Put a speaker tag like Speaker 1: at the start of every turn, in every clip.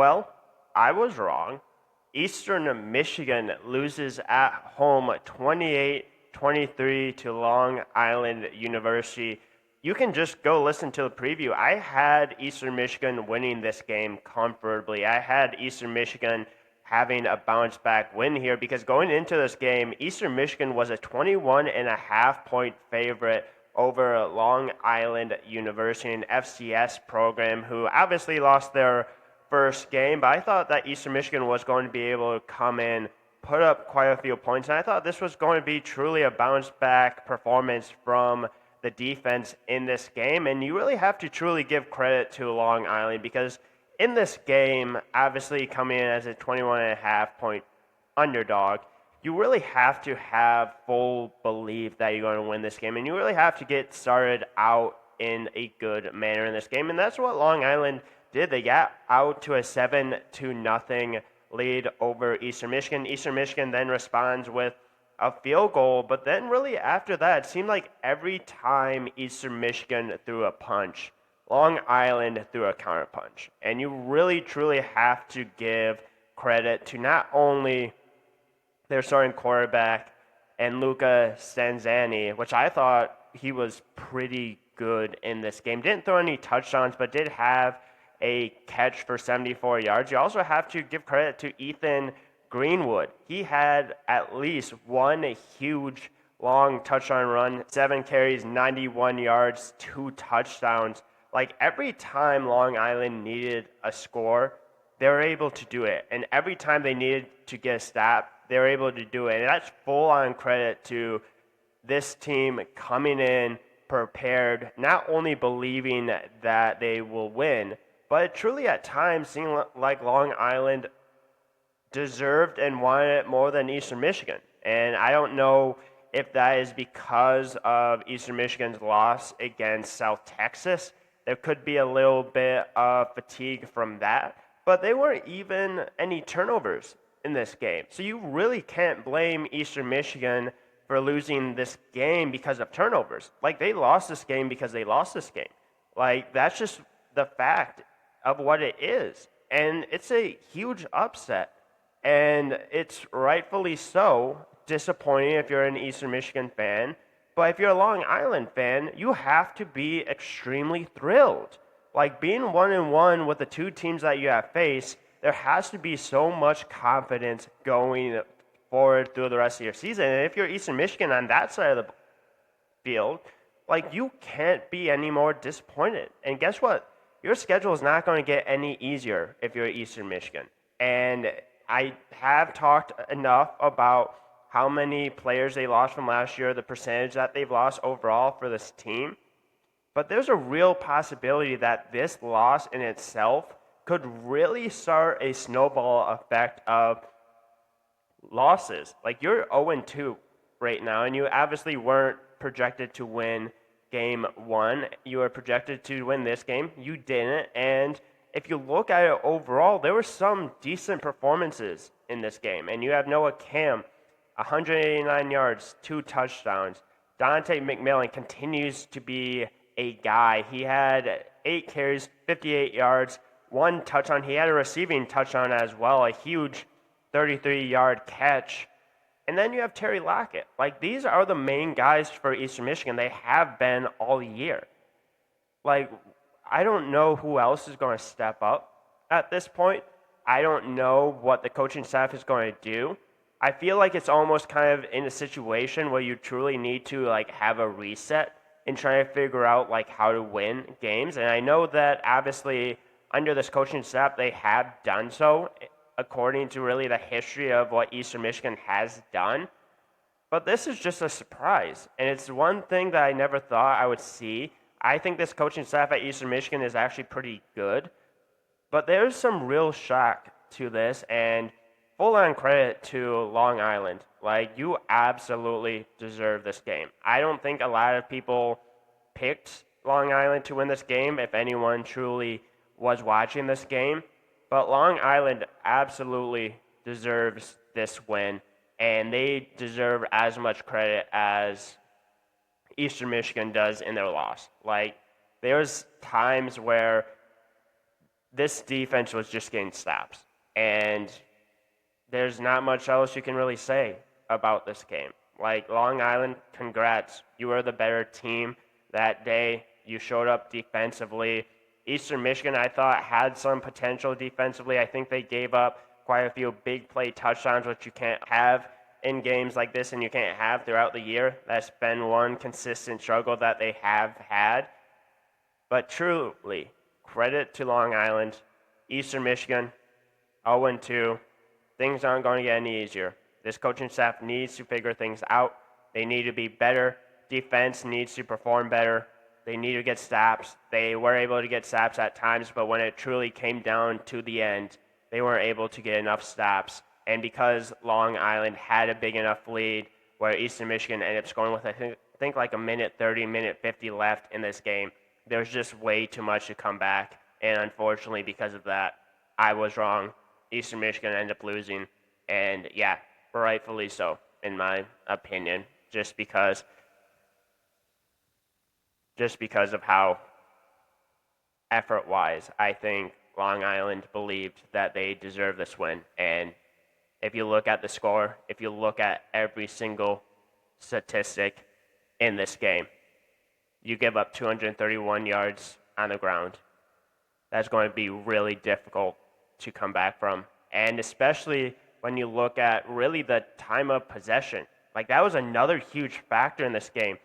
Speaker 1: Well, I was wrong. Eastern Michigan loses at home 28-23 to Long Island University. You can just go listen to the preview. I had Eastern Michigan winning this game comfortably. I had Eastern Michigan having a bounce back win here because going into this game, Eastern Michigan was a 21.5 point favorite over Long Island University, an FCS program who obviously lost their first game, but I thought that Eastern Michigan was going to be able to come in, put up quite a few points, and I thought this was going to be truly a bounce back performance from the defense in this game. And you really have to truly give credit to Long Island because in this game, obviously coming in as a 21.5 point underdog, you really have to have full belief that you're going to win this game, and you really have to get started out in a good manner in this game, and that's what Long Island did. They got out to a 7-0 lead over Eastern Michigan. Eastern Michigan then responds with a field goal, but then really after that, it seemed like every time Eastern Michigan threw a punch, Long Island threw a counterpunch. And you really, truly have to give credit to not only their starting quarterback and Luca Stanzani, which I thought he was pretty good in this game. Didn't throw any touchdowns, but did have a catch for 74 yards. You also have to give credit to Ethan Greenwood. He had at least one huge long touchdown run, 7 carries, 91 yards, 2 touchdowns. Like every time Long Island needed a score, they were able to do it. And every time they needed to get a stop, they were able to do it. And that's full on credit to this team coming in prepared, not only believing that they will win, but truly at times seemed like Long Island deserved and wanted it more than Eastern Michigan. And I don't know if that is because of Eastern Michigan's loss against South Texas. There could be a little bit of fatigue from that, but they weren't even any turnovers in this game. So you really can't blame Eastern Michigan for losing this game because of turnovers. Like, they lost this game because they lost this game. Like, that's just the fact of what it is. And it's a huge upset. And it's rightfully so disappointing if you're an Eastern Michigan fan. But if you're a Long Island fan, you have to be extremely thrilled. Like, being 1-1 with the two teams that you have faced, there has to be so much confidence going forward through the rest of your season. And if you're Eastern Michigan on that side of the field, like, you can't be any more disappointed. And guess what? Your schedule is not going to get any easier if you're Eastern Michigan. And I have talked enough about how many players they lost from last year, the percentage that they've lost overall for this team. But there's a real possibility that this loss in itself could really start a snowball effect of losses. Like, you're 0-2 right now, and you obviously weren't projected to win game 1. You were projected to win this game. You didn't. And if you look at it overall, there were some decent performances in this game. And you have Noah Cam, 189 yards, 2 touchdowns. Dante McMillan continues to be a guy. He had 8 carries, 58 yards, 1 touchdown. He had a receiving touchdown as well, a huge 33-yard catch. And then you have Terry Lockett. Like, these are the main guys for Eastern Michigan. They have been all year. Like, I don't know who else is going to step up at this point. I don't know what the coaching staff is going to do. I feel like it's almost kind of in a situation where you truly need to, like, have a reset and try to figure out, like, how to win games. And I know that obviously under this coaching staff they have done so according to really the history of what Eastern Michigan has done. But this is just a surprise. And it's one thing that I never thought I would see. I think this coaching staff at Eastern Michigan is actually pretty good. But there's some real shock to this, and full on credit to Long Island. Like, you absolutely deserve this game. I don't think a lot of people picked Long Island to win this game, if anyone truly was watching this game. But Long Island absolutely deserves this win, and they deserve as much credit as Eastern Michigan does in their loss. Like, there's times where this defense was just getting stops. And there's not much else you can really say about this game. Like, Long Island, congrats. You were the better team that day. You showed up defensively. Eastern Michigan, I thought, had some potential defensively. I think they gave up quite a few big play touchdowns, which you can't have in games like this and you can't have throughout the year. That's been one consistent struggle that they have had. But truly, credit to Long Island. Eastern Michigan, 0-2. Things aren't going to get any easier. This coaching staff needs to figure things out. They need to be better. Defense needs to perform better. They need to get stops. They were able to get stops at times, but when it truly came down to the end, they weren't able to get enough stops. And because Long Island had a big enough lead where Eastern Michigan ended up scoring with, I think like a minute 30, minute 50 left in this game, there was just way too much to come back. And unfortunately, because of that, I was wrong. Eastern Michigan ended up losing. And yeah, rightfully so, in my opinion, just because of how effort-wise, I think Long Island believed that they deserved this win. And if you look at the score, if you look at every single statistic in this game, you give up 231 yards on the ground. That's going to be really difficult to come back from. And especially when you look at really the time of possession. Like, that was another huge factor in this game.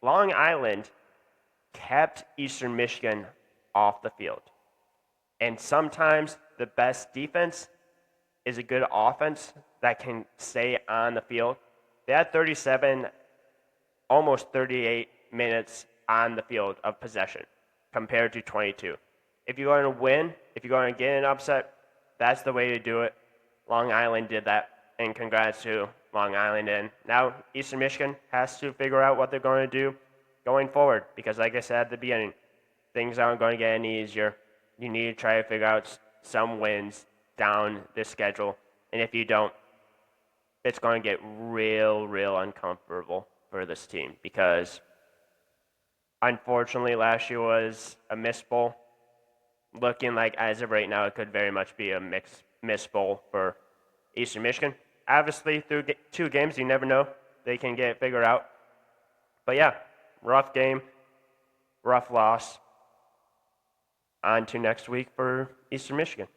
Speaker 1: Long Island kept Eastern Michigan off the field. And sometimes the best defense is a good offense that can stay on the field. They had 37, almost 38 minutes on the field of possession compared to 22. If you're going to win, if you're going to get an upset, that's the way to do it. Long Island did that, and congrats to Long Island. And now Eastern Michigan has to figure out what they're going to do going forward, because like I said at the beginning, things aren't going to get any easier. You need to try to figure out some wins down the schedule, and if you don't, it's going to get real uncomfortable for this team, because unfortunately last year was a missed bowl. Looking like as of right now, it could very much be a missed bowl for Eastern Michigan. Obviously, through 2 games, you never know. They can get it figured out. But yeah, rough game, rough loss. On to next week for Eastern Michigan.